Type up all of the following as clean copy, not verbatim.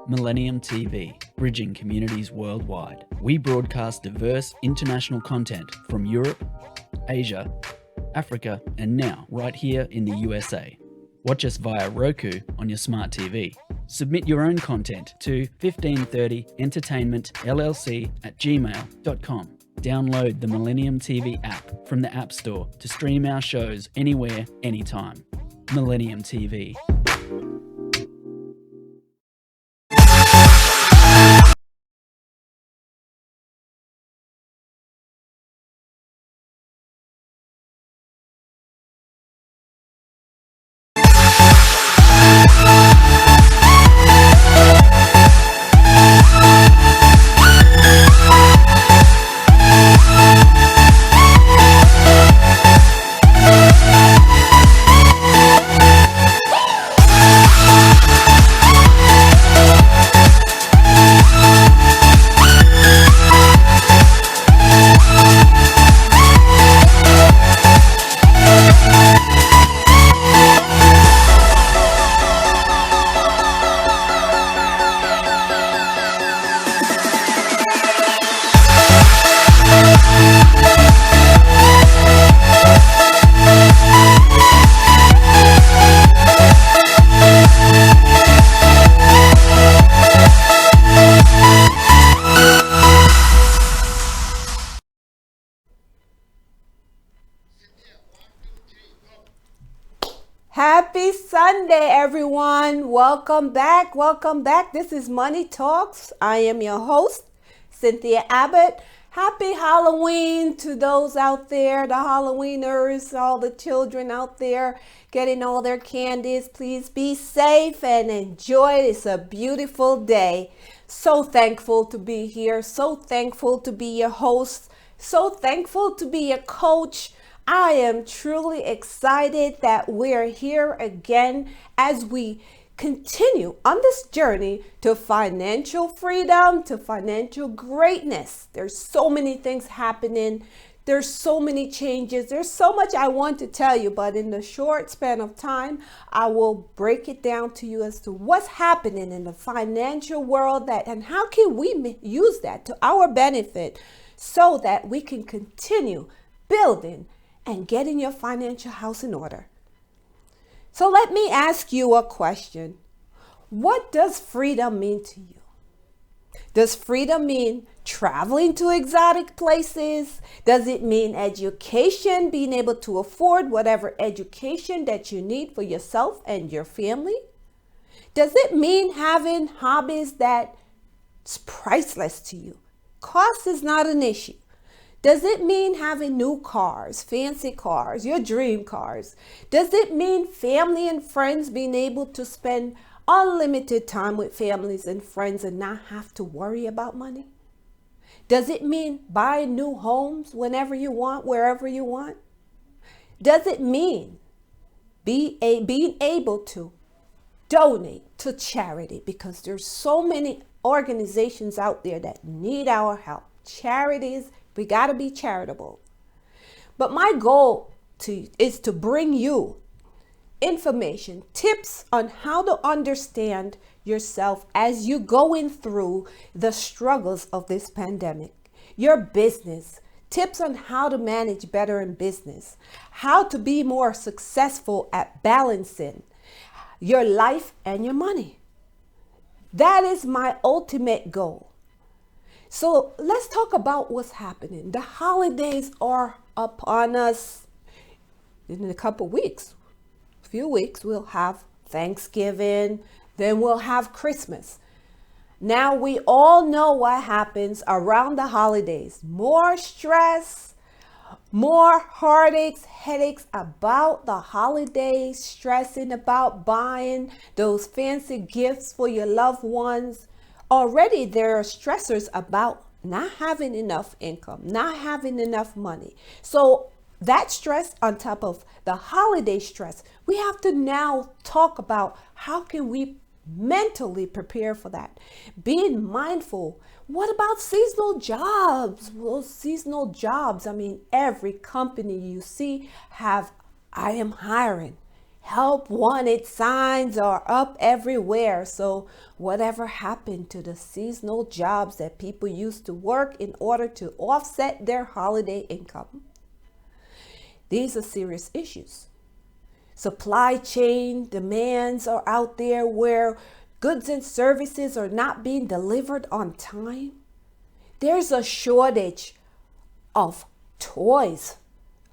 Millennium TV, bridging communities worldwide. We broadcast diverse international content from Europe, Asia, Africa, and now right here in the USA. Watch us via Roku on your smart TV. Submit your own content to 1530entertainmentllc@gmail.com. Download the Millennium TV app from the App Store to stream our shows anywhere, anytime. Millennium TV. Happy Sunday, everyone. Welcome back. Welcome back. This is Money Talks. I am your host, Cynthia Abbott. Happy Halloween to those out there, the Halloweeners, all the children out there getting all their candies. Please be safe and enjoy it. It's a beautiful day. So thankful to be here. So thankful to be your host. So thankful to be your coach. I am truly excited that we're here again as we continue on this journey to financial freedom, to financial greatness. There's so many things happening. There's so many changes. There's so much I want to tell you, but in the short span of time, I will break it down to you as to what's happening in the financial world and how can we use that to our benefit so that we can continue building and getting your financial house in order. So let me ask you a question. What does freedom mean to you? Does freedom mean traveling to exotic places? Does it mean education, being able to afford whatever education that you need for yourself and your family? Does it mean having hobbies that's priceless to you? Cost is not an issue. Does it mean having new cars, fancy cars, your dream cars? Does it mean family and friends being able to spend unlimited time with families and friends and not have to worry about money? Does it mean buying new homes whenever you want, wherever you want? Does it mean being able to donate to charity? Because there's so many organizations out there that need our help. Charities, we got to be charitable. But my goal is to bring you information, tips on how to understand yourself as you going through the struggles of this pandemic. Your business, tips on how to manage better in business, how to be more successful at balancing your life and your money. That is my ultimate goal. So let's talk about what's happening. The holidays are upon us. In a couple weeks, a few weeks, we'll have Thanksgiving, then we'll have Christmas. Now we all know what happens around the holidays. More stress, more heartaches, headaches about the holidays, stressing about buying those fancy gifts for your loved ones. Already there are stressors about not having enough income, not having enough money. So that stress on top of the holiday stress, we have to now talk about how can we mentally prepare for that. Being mindful. What about seasonal jobs? Well, seasonal jobs, I mean, every company you see I am hiring. Help wanted signs are up everywhere. So whatever happened to the seasonal jobs that people used to work in order to offset their holiday income? These are serious issues. Supply chain demands are out there where goods and services are not being delivered on time. There's a shortage of toys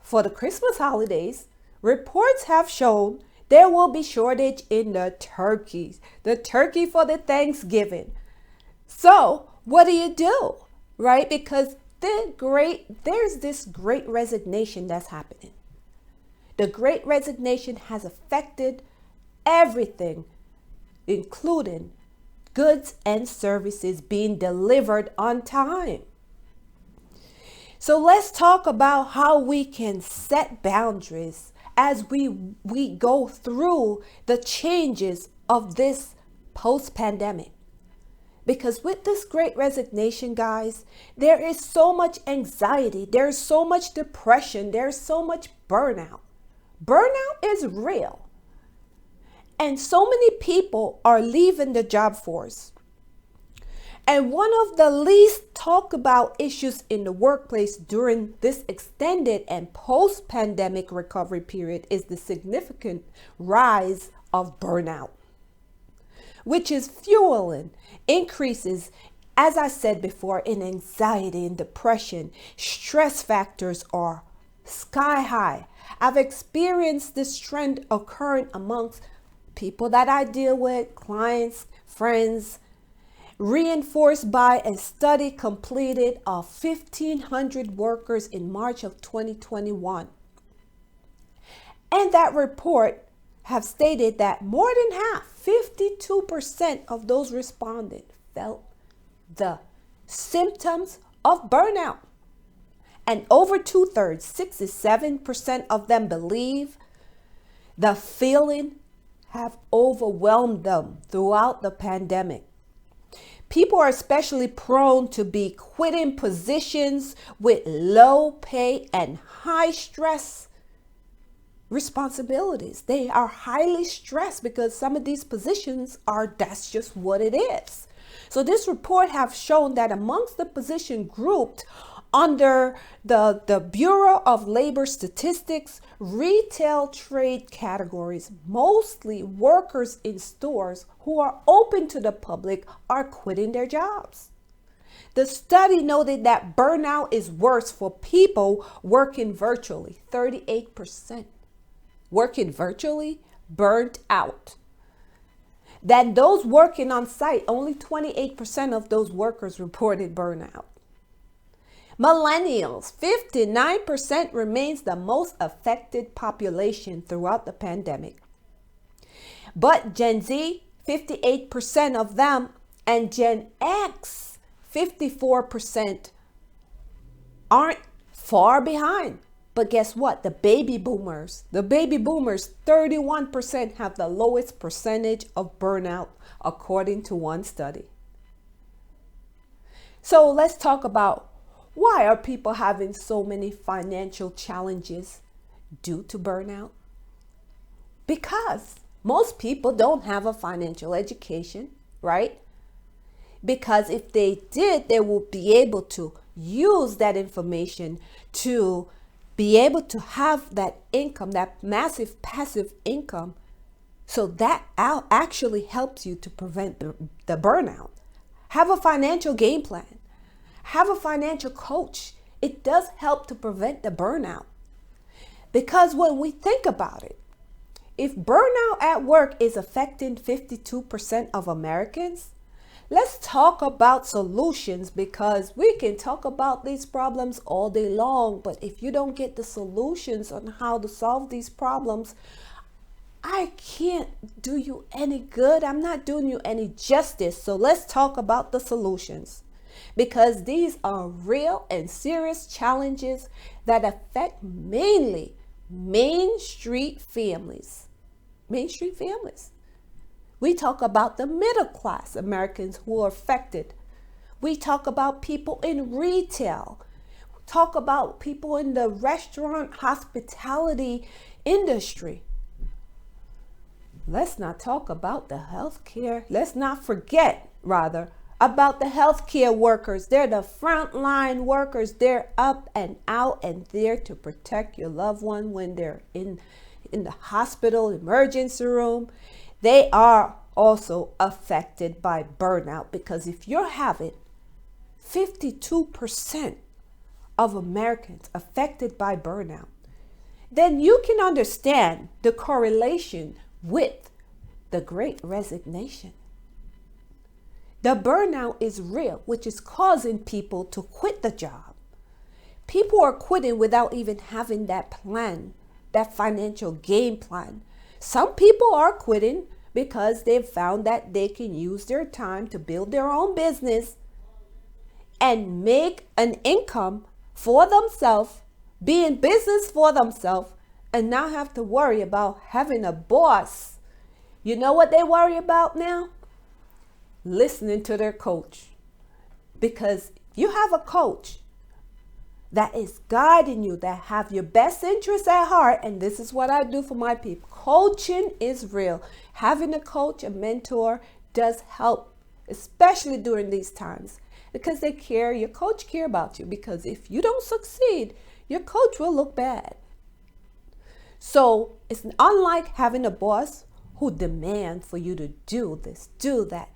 for the Christmas holidays. Reports have shown there will be shortage in the turkey for the Thanksgiving. So what do? Right? Because there's this great resignation that's happening. The great resignation has affected everything, including goods and services being delivered on time. So let's talk about how we can set boundaries as we go through the changes of this post-pandemic. Because with this great resignation, guys, there is so much anxiety, there's so much depression, there's so much burnout. Burnout is real. And so many people are leaving the job force. And one of the least talked about issues in the workplace during this extended and post-pandemic recovery period is the significant rise of burnout, which is fueling increases, as I said before, in anxiety and depression. Stress factors are sky high. I've experienced this trend occurring amongst people that I deal with, clients, friends, reinforced by a study completed of 1,500 workers in March of 2021. And that report have stated that more than half, 52% of those responded felt the symptoms of burnout. And over 2/3, 67% of them believe the feeling have overwhelmed them throughout the pandemic. People are especially prone to be quitting positions with low pay and high stress responsibilities. They are highly stressed because some of these positions that's just what it is. So this report have shown that amongst the position grouped under the Bureau of Labor Statistics, retail trade categories, mostly workers in stores who are open to the public are quitting their jobs. The study noted that burnout is worse for people working virtually, 38%. Working virtually, burnt out. Than those working on site, only 28% of those workers reported burnout. Millennials, 59% remains the most affected population throughout the pandemic. But Gen Z, 58% of them, and Gen X, 54%, aren't far behind. But guess what? The baby boomers, 31% have the lowest percentage of burnout, according to one study. So let's talk about why are people having so many financial challenges due to burnout? Because most people don't have a financial education, right? Because if they did, they will be able to use that information to be able to have that income, that massive passive income. So that actually helps you to prevent the burnout. Have a financial game plan. Have a financial coach. It does help to prevent the burnout. Because when we think about it, if burnout at work is affecting 52% of Americans, let's talk about solutions, because we can talk about these problems all day long, but if you don't get the solutions on how to solve these problems, I can't do you any good. I'm not doing you any justice. So let's talk about the solutions, because these are real and serious challenges that affect mainly Main Street families. Main Street families. We talk about the middle class Americans who are affected. We talk about people in retail. Talk about people in the restaurant hospitality industry. let's not talk about the healthcare. Let's not forget, rather, about the healthcare workers. They're the frontline workers. They're up and out and there to protect your loved one when they're in the hospital emergency room. They are also affected by burnout, because if you're having 52% of Americans affected by burnout, then you can understand the correlation with the Great Resignation. The burnout is real, which is causing people to quit the job. People are quitting without even having that plan, that financial game plan. Some people are quitting because they've found that they can use their time to build their own business and make an income for themselves, be in business for themselves, and not have to worry about having a boss. You know what they worry about now? Listening to their coach. Because you have a coach that is guiding you, that have your best interests at heart. And this is what I do for my people. Coaching is real. Having a coach, a mentor, does help, especially during these times, because they care. Your coach care about you, because if you don't succeed, your coach will look bad. So it's unlike having a boss who demands for you to do this, do that,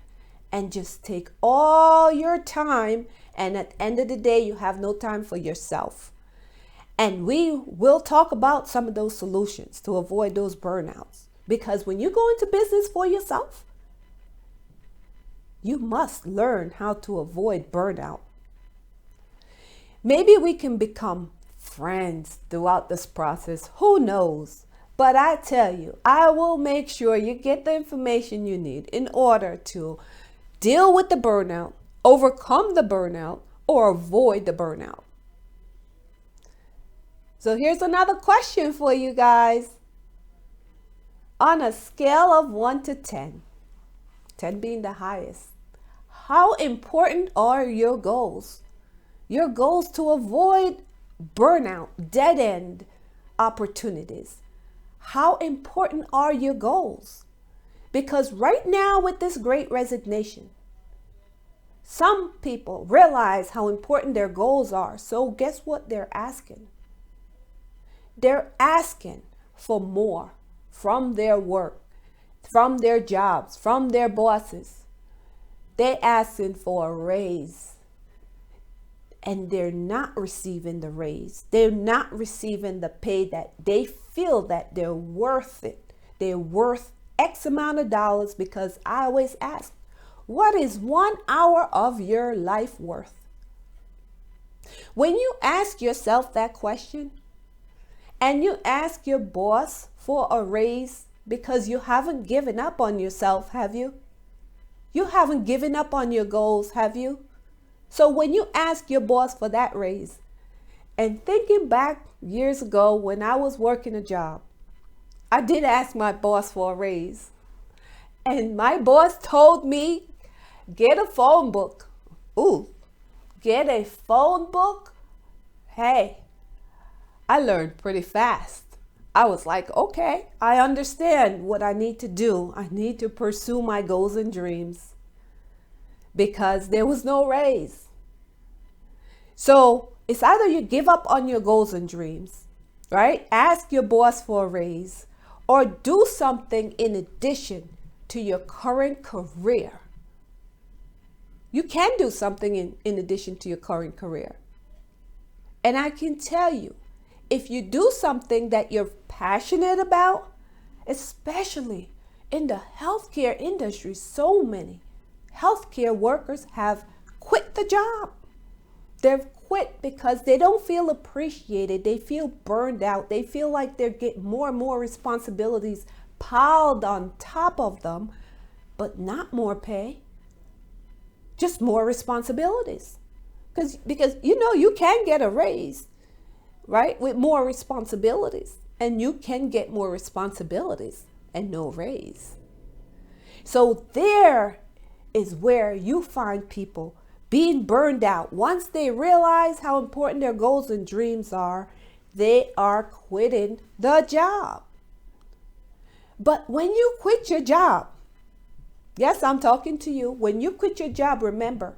and just take all your time, and at the end of the day, you have no time for yourself. And we will talk about some of those solutions to avoid those burnouts. Because when you go into business for yourself, you must learn how to avoid burnout. Maybe we can become friends throughout this process. Who knows? But I tell you, I will make sure you get the information you need in order to deal with the burnout, overcome the burnout, or avoid the burnout. So here's another question for you guys. On a scale of 1 to 10, 10 being the highest, how important are your goals? Your goals to avoid burnout, dead end opportunities. How important are your goals? Because right now with this Great Resignation, some people realize how important their goals are. So guess what they're asking? They're asking for more from their work, from their jobs, from their bosses. They're asking for a raise. And they're not receiving the raise. They're not receiving the pay that they feel that they're worth it. They're worth X amount of dollars, because I always ask, what is 1 hour of your life worth? When you ask yourself that question, and you ask your boss for a raise, because you haven't given up on yourself, have you? You haven't given up on your goals, have you? So when you ask your boss for that raise, and thinking back years ago when I was working a job, I did ask my boss for a raise. And my boss told me, get a phone book. Ooh, get a phone book? Hey, I learned pretty fast. I was like, okay, I understand what I need to do. I need to pursue my goals and dreams, because there was no raise. So it's either you give up on your goals and dreams, right? Ask your boss for a raise, or do something in addition to your current career. You can do something in addition to your current career. And I can tell you, if you do something that you're passionate about, especially in the healthcare industry, so many healthcare workers have quit the job. They've quit because they don't feel appreciated. They feel burned out. They feel like they're getting more and more responsibilities piled on top of them, but not more pay, just more responsibilities. Because you know, you can get a raise, right, with more responsibilities, and you can get more responsibilities and no raise. So there is where you find people being burned out. Once they realize how important their goals and dreams are, they are quitting the job. But when you quit your job, yes, I'm talking to you. When you quit your job, remember,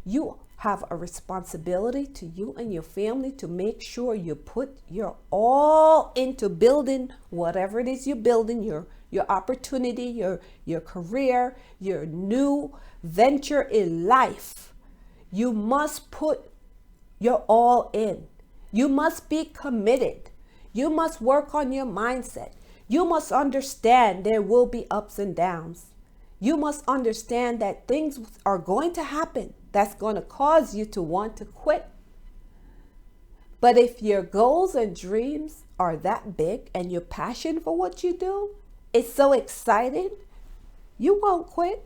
you have a responsibility to you and your family to make sure you put your all into building whatever it is you're building, your opportunity, your career, your new venture in life. You must put your all in. You must be committed. You must work on your mindset. You must understand there will be ups and downs. You must understand that things are going to happen that's going to cause you to want to quit. But if your goals and dreams are that big and your passion for what you do is so exciting, you won't quit.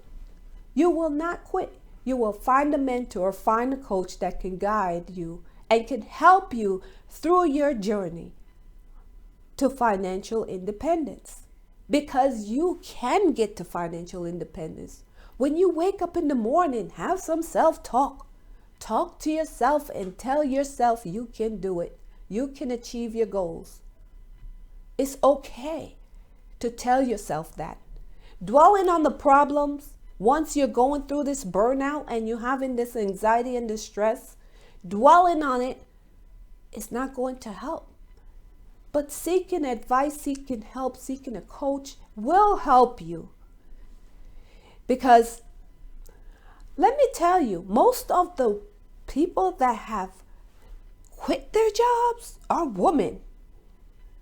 You will not quit. You will find a mentor, find a coach that can guide you and can help you through your journey to financial independence. Because you can get to financial independence. When you wake up in the morning, have some self-talk. Talk to yourself and tell yourself you can do it. You can achieve your goals. It's okay to tell yourself that. Dwelling on the problems, once you're going through this burnout and you're having this anxiety and distress, dwelling on it is not going to help. But seeking advice, seeking help, seeking a coach will help you. Because let me tell you, most of the people that have quit their jobs are women.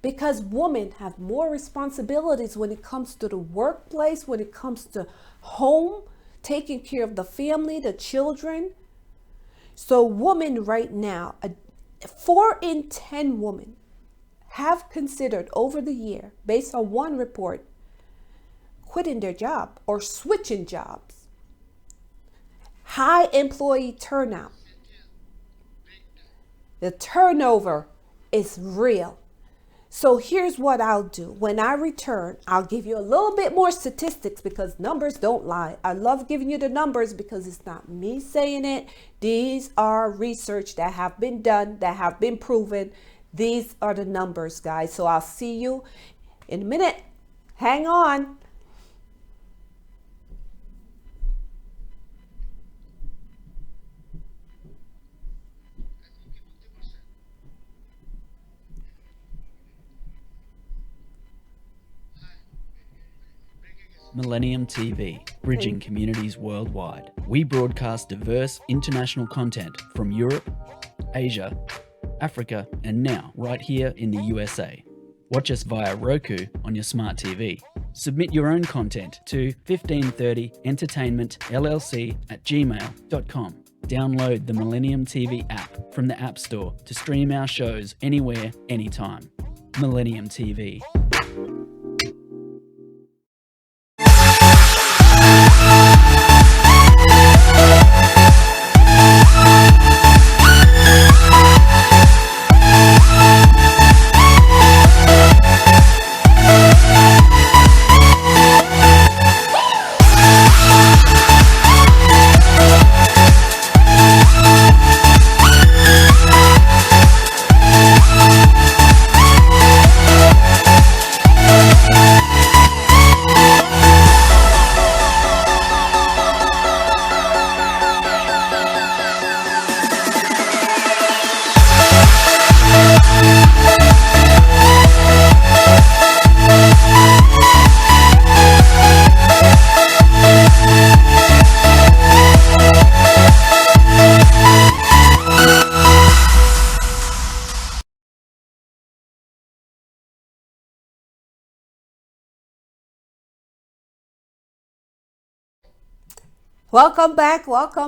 Because women have more responsibilities when it comes to the workplace, when it comes to home, taking care of the family, the children. So women right now, 4 in 10 women have considered over the year, based on one report, quitting their job or switching jobs. High employee turnout. The turnover is real. So here's what I'll do. When I return, I'll give you a little bit more statistics because numbers don't lie. I love giving you the numbers because it's not me saying it. These are research that have been done, that have been proven. These are the numbers, guys. So I'll see you in a minute. Hang on. Millennium TV, bridging communities worldwide. We broadcast diverse international content from Europe, Asia, Africa, and now right here in the USA. Watch us via Roku on your smart TV. Submit your own content to 1530entertainmentllc@gmail.com. Download the Millennium TV app from the App Store to stream our shows anywhere, anytime. Millennium TV. Welcome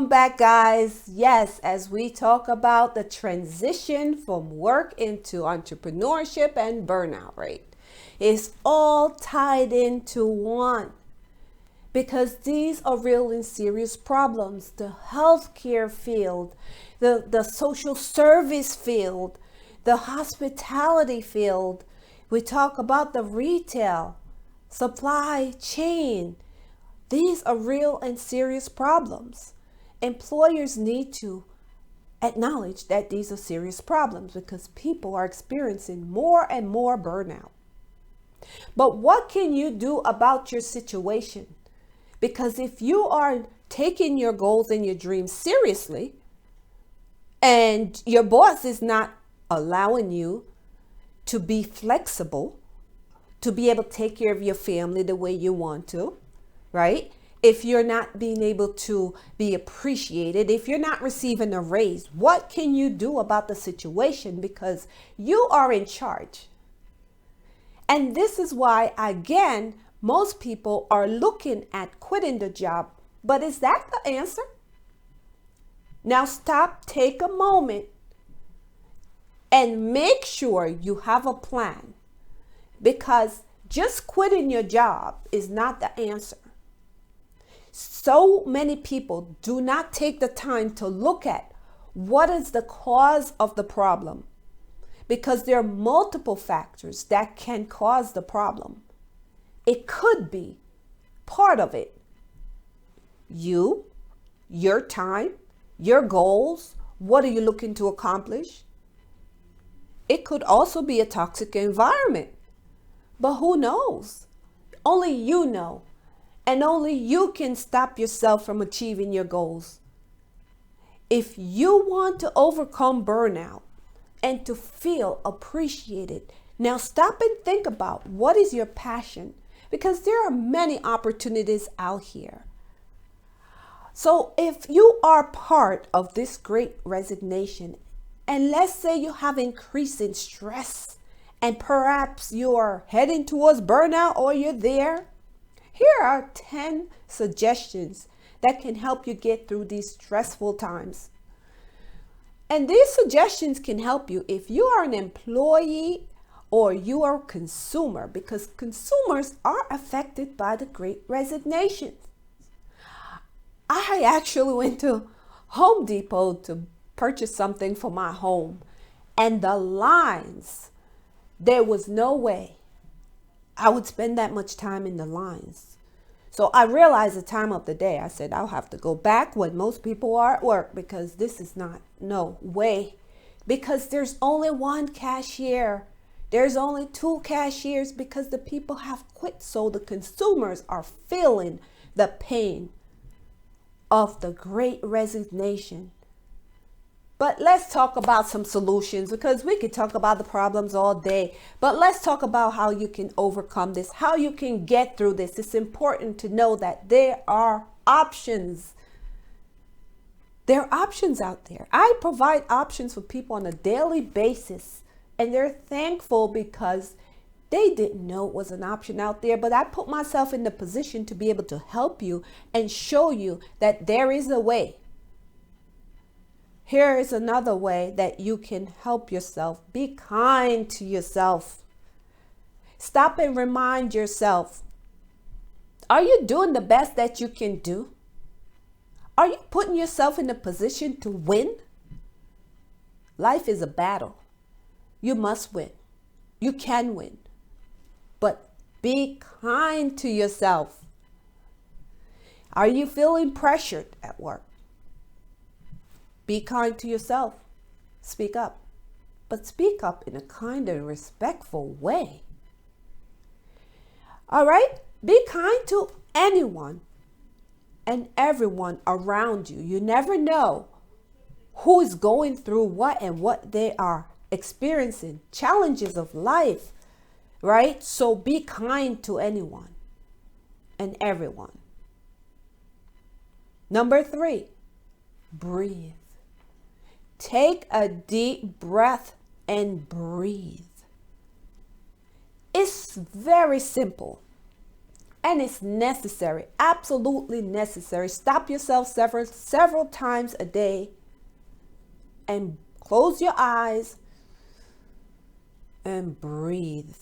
back, guys. Yes, as we talk about the transition from work into entrepreneurship and burnout rate, it's all tied into one because these are real and serious problems. The healthcare field, the social service field, the hospitality field. We talk about the retail, supply chain. These are real and serious problems. Employers need to acknowledge that these are serious problems because people are experiencing more and more burnout. But what can you do about your situation? Because if you are taking your goals and your dreams seriously, and your boss is not allowing you to be flexible, to be able to take care of your family the way you want to, right? If you're not being able to be appreciated, if you're not receiving a raise, what can you do about the situation? Because you are in charge. And this is why, again, most people are looking at quitting the job. But is that the answer? Now stop, take a moment, and make sure you have a plan. Because just quitting your job is not the answer. So many people do not take the time to look at what is the cause of the problem, because there are multiple factors that can cause the problem. It could be part of it. You, your time, your goals, what are you looking to accomplish? It could also be a toxic environment, but who knows? Only you know. And only you can stop yourself from achieving your goals. If you want to overcome burnout and to feel appreciated, now stop and think about what is your passion, because there are many opportunities out here. So if you are part of this great resignation, and let's say you have increasing stress and perhaps you're heading towards burnout or you're there, here are 10 suggestions that can help you get through these stressful times. And these suggestions can help you if you are an employee or you are a consumer, because consumers are affected by the great resignation. I actually went to Home Depot to purchase something for my home, and the lines, there was no way I would spend that much time in the lines. So I realized the time of the day. I said, I'll have to go back when most people are at work, because this is not, no way. Because there's only one cashier. There's only 2 cashiers, because the people have quit. So the consumers are feeling the pain of the great resignation. But let's talk about some solutions, because we could talk about the problems all day. But let's talk about how you can overcome this, how you can get through this. It's important to know that there are options. There are options out there. I provide options for people on a daily basis, and they're thankful because they didn't know it was an option out there. But I put myself in the position to be able to help you and show you that there is a way. Here is another way that you can help yourself. Be kind to yourself. Stop and remind yourself, are you doing the best that you can do? Are you putting yourself in a position to win? Life is a battle. You must win. You can win. But be kind to yourself. Are you feeling pressured at work? Be kind to yourself. Speak up. But speak up in a kind and respectful way. All right? Be kind to anyone and everyone around you. You never know who is going through what and what they are experiencing. Challenges of life, right? So be kind to anyone and everyone. Number 3, breathe. Take a deep breath and breathe. It's very simple and it's necessary, absolutely necessary. Stop yourself several times a day and close your eyes and breathe.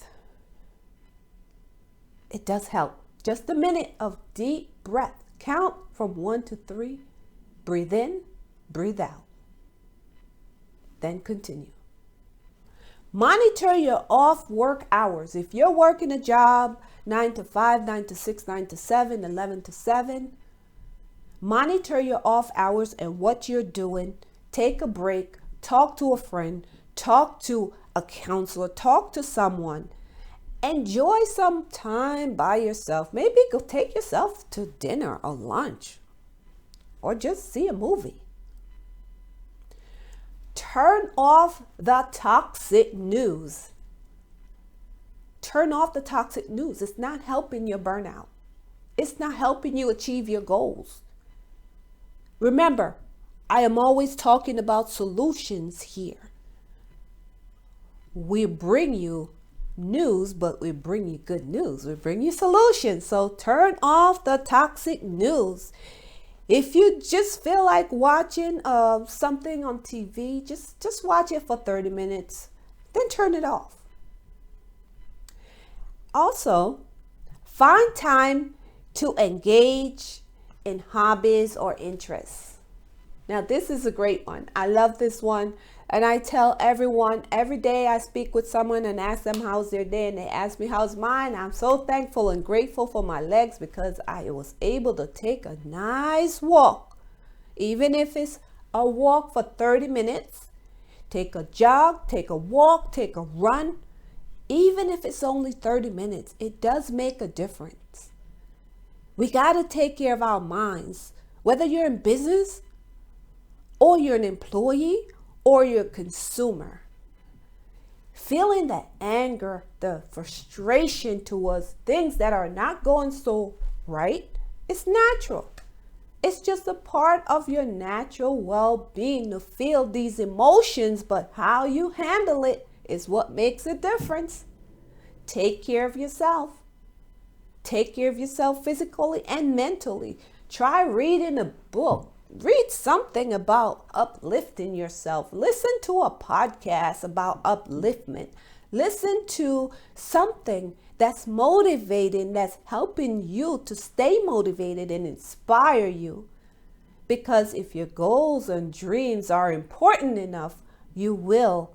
It does help. Just a minute of deep breath. Count from 1 to 3. Breathe in, breathe out. Then continue. Monitor your off work hours. If you're working a job 9 to 5, 9 to 6, 9 to 7, 11 to 7, monitor your off hours and what you're doing. Take a break. Talk to a friend. Talk to a counselor. Talk to someone Enjoy some time by yourself. Maybe go take yourself to dinner or lunch or just see a movie. Turn off the toxic news. Turn off the toxic news. It's not helping your burnout. It's not helping you achieve your goals. Remember, I am always talking about solutions here. We bring you news, but we bring you good news. We bring you solutions. So turn off the toxic news. If you just feel like watching something on TV, just watch it for 30 minutes, then turn it off. Also, find time to engage in hobbies or interests. Now, this is a great one. I love this one. And I tell everyone, every day I speak with someone and ask them how's their day, and they ask me how's mine. I'm so thankful and grateful for my legs because I was able to take a nice walk. Even if it's a walk for 30 minutes, take a jog, take a walk, take a run. Even if it's only 30 minutes, it does make a difference. We got to take care of our minds, whether you're in business or you're an employee or you're a consumer. Feeling the anger, the frustration towards things that are not going so right, it's natural. It's just a part of your natural well-being to feel these emotions, but how you handle it is what makes a difference. Take care of yourself. Take care of yourself physically and mentally. Try reading a book. Read something about uplifting yourself. Listen to a podcast about upliftment. Listen to something that's motivating, that's helping you to stay motivated and inspire you. Because if your goals and dreams are important enough, you will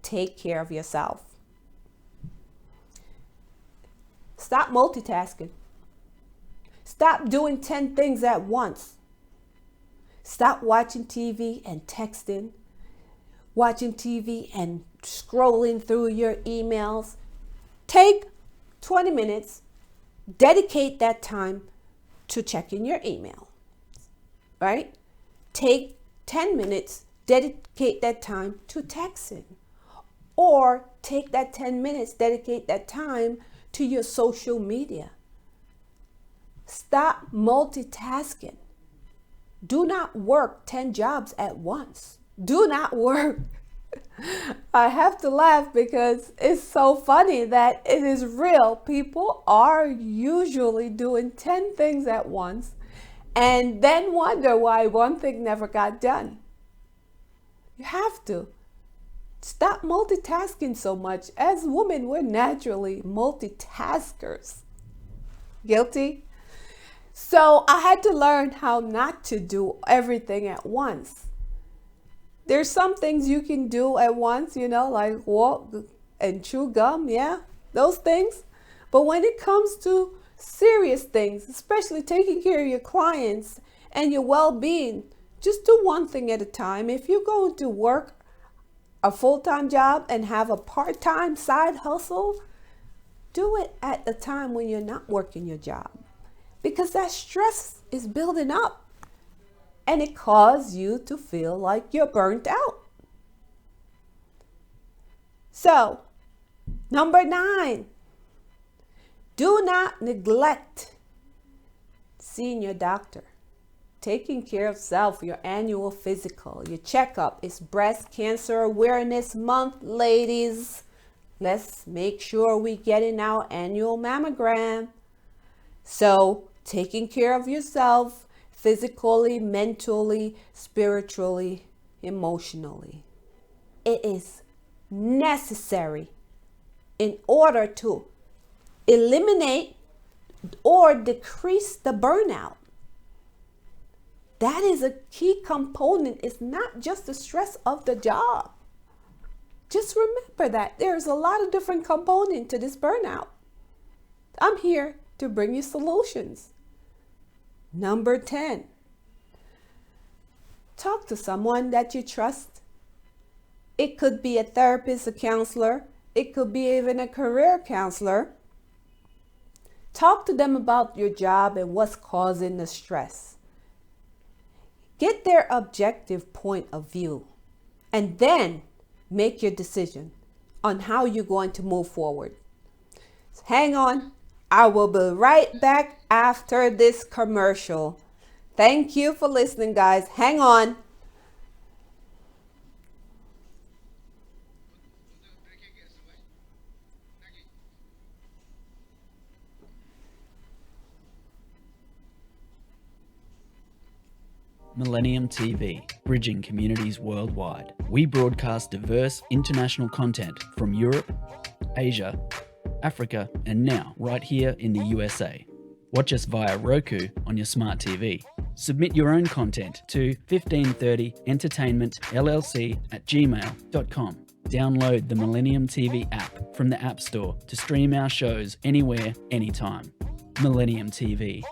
take care of yourself. Stop multitasking. Stop doing 10 things at once. Stop watching TV and texting, watching TV and scrolling through your emails. Take 20 minutes, dedicate that time to checking your email, right? Take 10 minutes, dedicate that time to texting. Or take that 10 minutes, dedicate that time to your social media. Stop multitasking. Do not work 10 jobs at once. Do not work. I have to laugh because it's so funny that it is real. People are usually doing 10 things at once and then wonder why one thing never got done. You have to stop multitasking so much. As women, we're naturally multitaskers. Guilty? So I had to learn how not to do everything at once. There's some things you can do at once, like walk and chew gum, yeah, those things. But when it comes to serious things, especially taking care of your clients and your well-being, just do one thing at a time. If you're going to work a full-time job and have a part-time side hustle, do it at the time when you're not working your job. Because that stress is building up and it causes you to feel like you're burnt out. So, number 9, do not neglect seeing your doctor. Taking care of self, your annual physical, your checkup. It's Breast Cancer Awareness Month, ladies. Let's make sure we get in our annual mammogram. So, taking care of yourself physically, mentally, spiritually, emotionally. It is necessary in order to eliminate or decrease the burnout. That is a key component. It's not just the stress of the job. Just remember that there's a lot of different components to this burnout. I'm here to bring you solutions. Number 10, talk to someone that you trust. It could be a therapist, a counselor. It could be even a career counselor. Talk to them about your job and what's causing the stress. Get their objective point of view and then make your decision on how you're going to move forward. Hang on. I will be right back after this commercial. Thank you for listening, guys. Hang on. Millennium TV, bridging communities worldwide. We broadcast diverse international content from Europe, Asia, Africa, and now right here in the USA. Watch us via Roku on your smart TV. Submit your own content to 1530entertainmentllc@gmail.com. Download the Millennium TV app from the App Store to stream our shows anywhere, anytime. Millennium TV.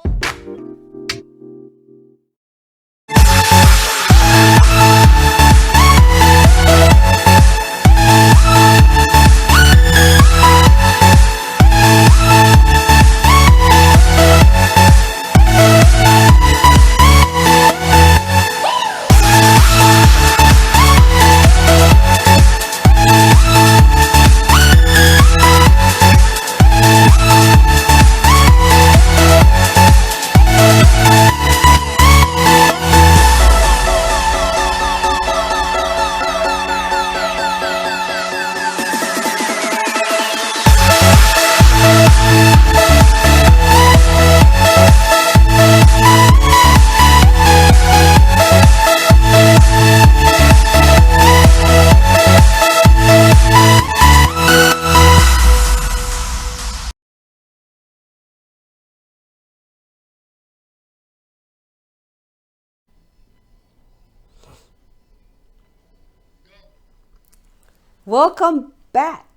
Welcome back.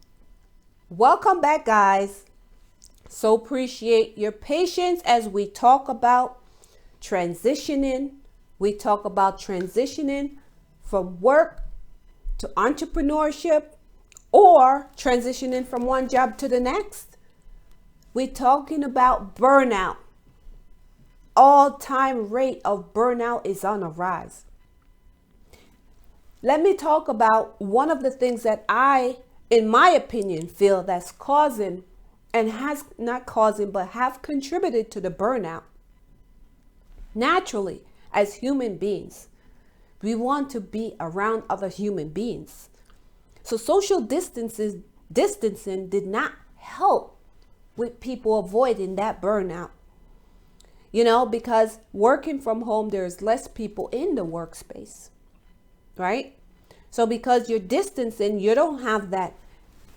Welcome back, guys. So appreciate your patience as we talk about transitioning. We talk about transitioning from work to entrepreneurship or transitioning from one job to the next. We're talking about burnout. All-time rate of burnout is on a rise. Let me talk about one of the things that I, in my opinion, feel that's causing and has not causing, but have contributed to the burnout. Naturally, as human beings, we want to be around other human beings. So social distancing did not help with people avoiding that burnout. Because working from home, there's less people in the workspace. Right? So because you're distancing, you don't have that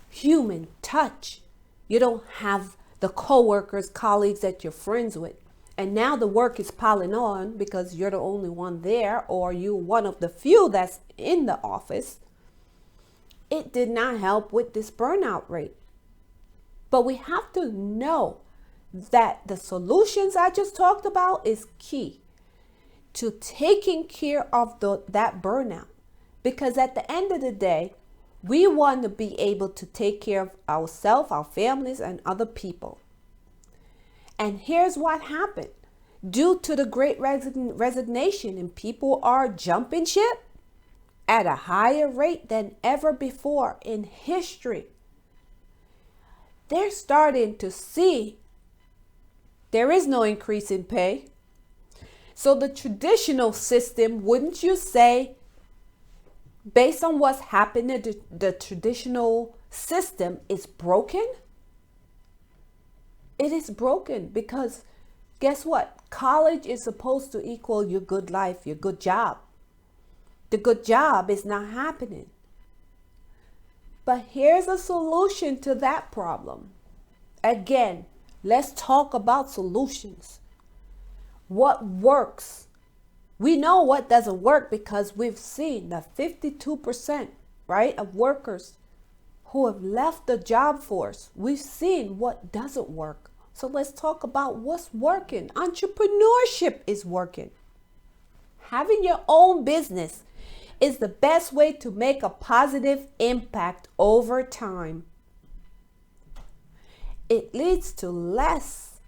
human touch. You don't have the coworkers, colleagues that you're friends with. And now the work is piling on because you're the only one there, or you're one of the few that's in the office. It did not help with this burnout rate. But we have to know that the solutions I just talked about is key to taking care of that burnout. Because at the end of the day, we want to be able to take care of ourselves, our families, and other people. And here's what happened. Due to the great resignation, and people are jumping ship at a higher rate than ever before in history, they're starting to see there is no increase in pay. So the traditional system, wouldn't you say, based on what's happening, the traditional system is broken? It is broken because guess what? College is supposed to equal your good life, your good job. The good job is not happening. But here's a solution to that problem. Again, let's talk about solutions. What works? We know what doesn't work because we've seen that 52%, right, of workers who have left the job force. We've seen what doesn't work. So let's talk about what's working. Entrepreneurship is working. Having your own business is the best way to make a positive impact over time. it leads to less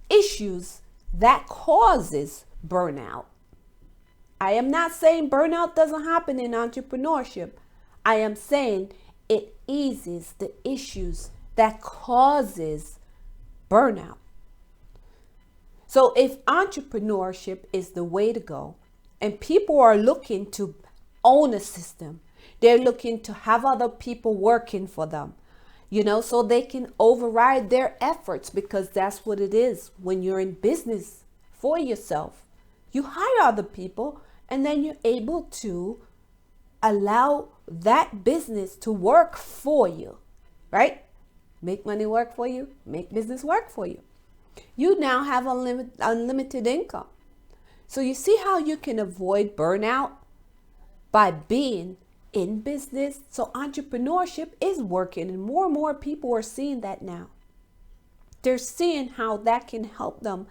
issues that causes burnout. I am not saying burnout doesn't happen in entrepreneurship. I am saying it eases the issues that causes burnout. So if entrepreneurship is the way to go, and people are looking to own a system, they're looking to have other people working for them, so they can override their efforts, because that's what it is when you're in business for yourself. You hire other people, and then you're able to allow that business to work for you, right? Make money work for you, make business work for you. You now have unlimited income. So you see how you can avoid burnout by being in business. So entrepreneurship is working, and more people are seeing that now. They're seeing how that can help them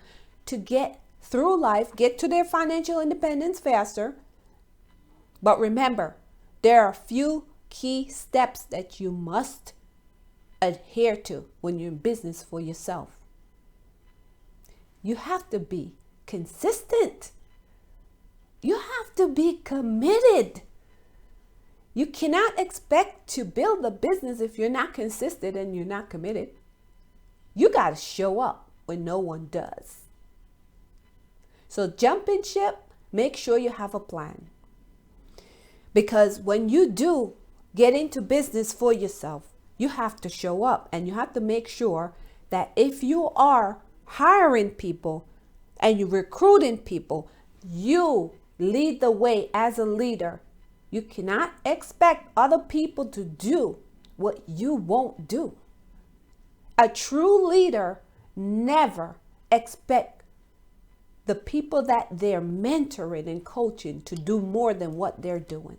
to get through life, get to their financial independence faster. But remember, there are a few key steps that you must adhere to when you're in business for yourself. You have to be consistent. You have to be committed. You cannot expect to build a business if you're not consistent and you're not committed. You got to show up when no one does. So jumping ship, make sure you have a plan. Because when you do get into business for yourself, you have to show up, and you have to make sure that if you are hiring people and you're recruiting people, you lead the way as a leader. You cannot expect other people to do what you won't do. A true leader never expects the people that they're mentoring and coaching to do more than what they're doing,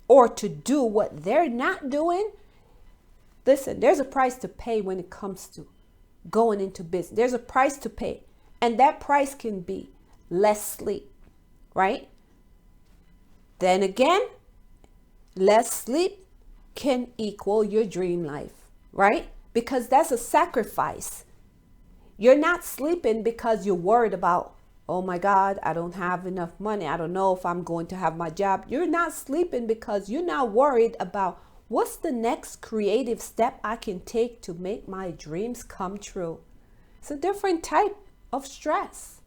or to do what they're not doing. Listen, there's a price to pay when it comes to going into business. There's a price to pay, and that price can be less sleep, right? Then again, less sleep can equal your dream life, right? Because that's a sacrifice. You're not sleeping because you're worried about, oh my God, I don't have enough money. I don't know if I'm going to have my job. You're not sleeping because you're not worried about what's the next creative step I can take to make my dreams come true. It's a different type of stress.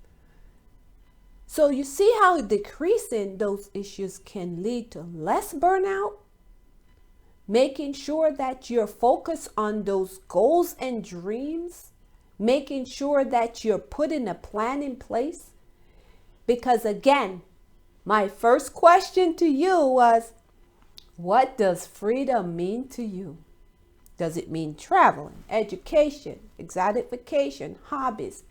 So you see how decreasing those issues can lead to less burnout? Making sure that you're focused on those goals and dreams, making sure that you're putting a plan in place. Because again, my first question to you was, what does freedom mean to you? Does it mean traveling, education, exotic vacation, hobbies,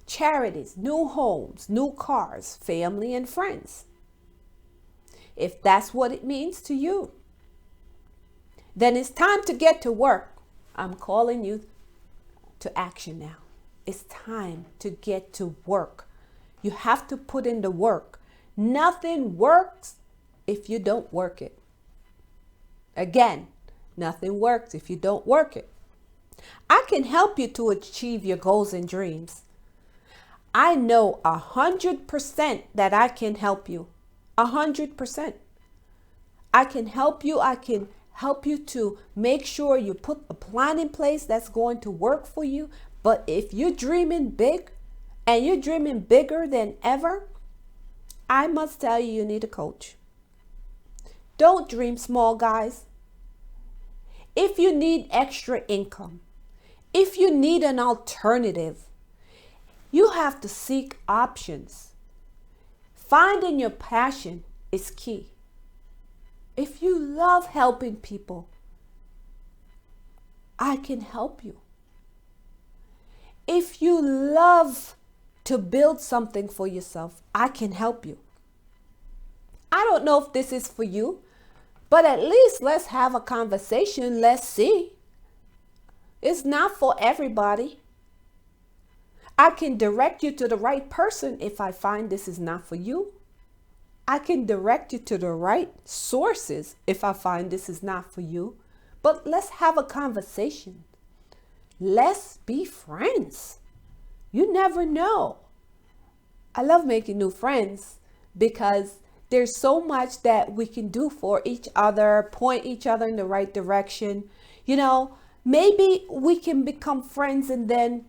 charities, new homes, new cars, family and friends? If that's what it means to you, then it's time to get to work. I'm calling you to action now. It's time to get to work. You have to put in the work. Nothing works if you don't work it. Again, nothing works if you don't work it. I can help you to achieve your goals and dreams. I know 100% that I can help you. 100%. I can help you. I can help you to make sure you put a plan in place that's going to work for you. But if you're dreaming big and you're dreaming bigger than ever, I must tell you, you need a coach. Don't dream small, guys. If you need extra income, if you need an alternative, you have to seek options. Finding your passion is key. If you love helping people, I can help you. If you love to build something for yourself, I can help you. I don't know if this is for you, but at least let's have a conversation. Let's see. It's not for everybody. I can direct you to the right person if I find this is not for you. I can direct you to the right sources if I find this is not for you. But let's have a conversation. Let's be friends. You never know. I love making new friends because there's so much that we can do for each other, point each other in the right direction. Maybe we can become friends and then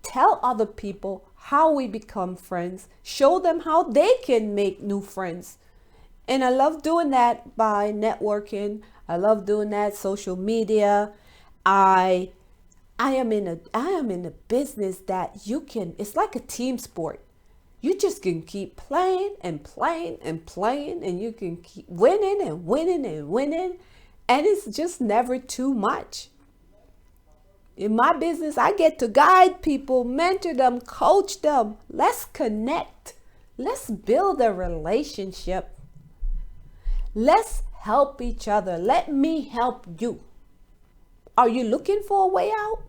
tell other people how we become friends, show them how they can make new friends. And I love doing that by networking. I love doing that social media. I am in a business that it's like a team sport. You just can keep playing and playing and playing, and you can keep winning and winning and winning, and it's just never too much. In my business, I get to guide people, mentor them, coach them. Let's connect. Let's build a relationship. Let's help each other. Let me help you. Are you looking for a way out?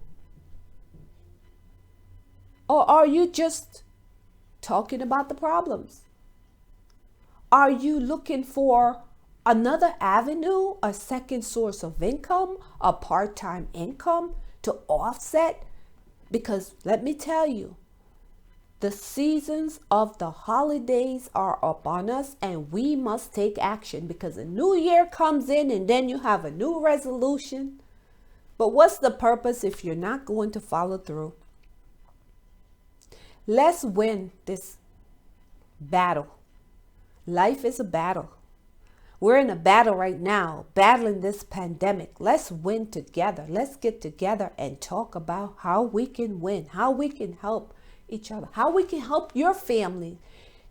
Or are you just talking about the problems? Are you looking for another avenue, a second source of income, a part-time income to offset? Because let me tell you, the seasons of the holidays are upon us, and we must take action because a new year comes in and then you have a new resolution. But what's the purpose if you're not going to follow through? Let's win this battle. Life is a battle. We're in a battle right now, battling this pandemic. Let's win together. Let's get together and talk about how we can win, how we can help each other, how we can help your family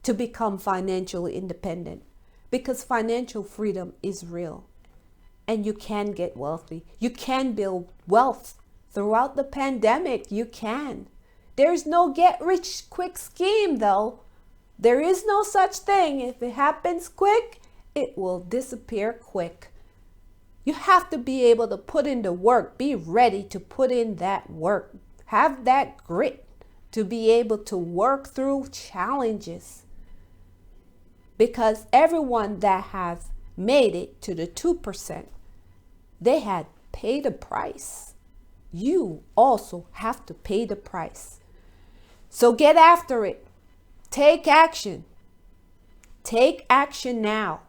to become financially independent, because financial freedom is real and you can get wealthy. You can build wealth throughout the pandemic. You can. There's no get rich quick scheme though. There is no such thing. If it happens quick, it will disappear quick. You have to be able to put in the work, be ready to put in that work, have that grit to be able to work through challenges. Because everyone that has made it to the 2%, they had paid a price. You also have to pay the price. So get after it. Take action. Take action now.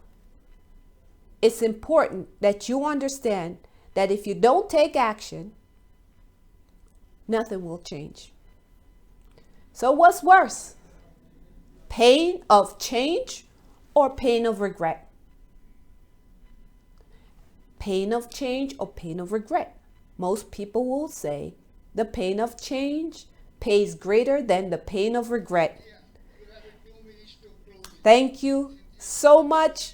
It's important that you understand that if you don't take action, nothing will change. So what's worse? Pain of change or pain of regret? Pain of change or pain of regret? Most people will say the pain of change pays greater than the pain of regret. Thank you so much.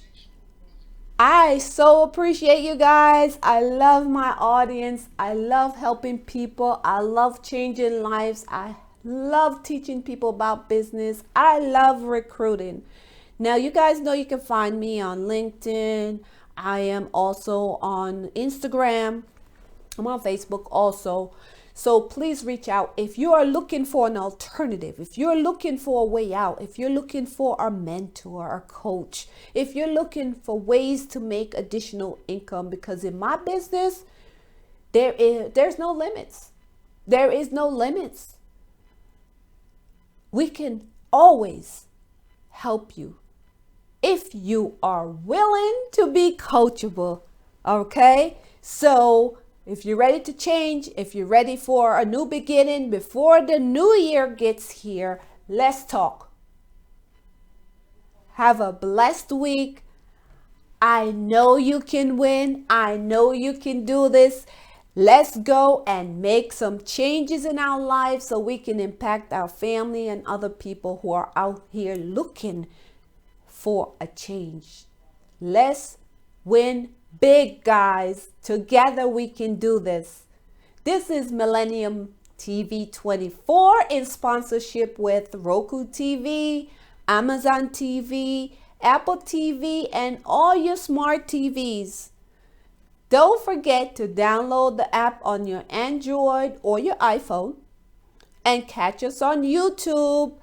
I so appreciate you guys. I love my audience. I love helping people. I love changing lives. I love teaching people about business. I love recruiting. Now, you guys know you can find me on LinkedIn. I am also on Instagram. I'm on Facebook also. So please reach out if you are looking for an alternative, if you're looking for a way out, if you're looking for a mentor, a coach, if you're looking for ways to make additional income, because in my business, there's no limits. There is no limits. We can always help you if you are willing to be coachable. Okay? So if you're ready to change, if you're ready for a new beginning before the new year gets here, let's talk. Have a blessed week. I know you can win. I know you can do this. Let's go and make some changes in our lives so we can impact our family and other people who are out here looking for a change. Let's win big, guys. Together we can do this. This is Millennium TV 24 in sponsorship with Roku TV, Amazon TV, Apple TV, and all your smart TVs. Don't forget to download the app on your Android or your iPhone and catch us on YouTube.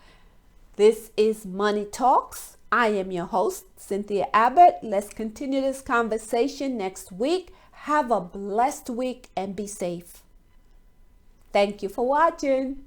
This is Money Talks. I am your host, Cynthia Abbott. Let's continue this conversation next week. Have a blessed week and be safe. Thank you for watching.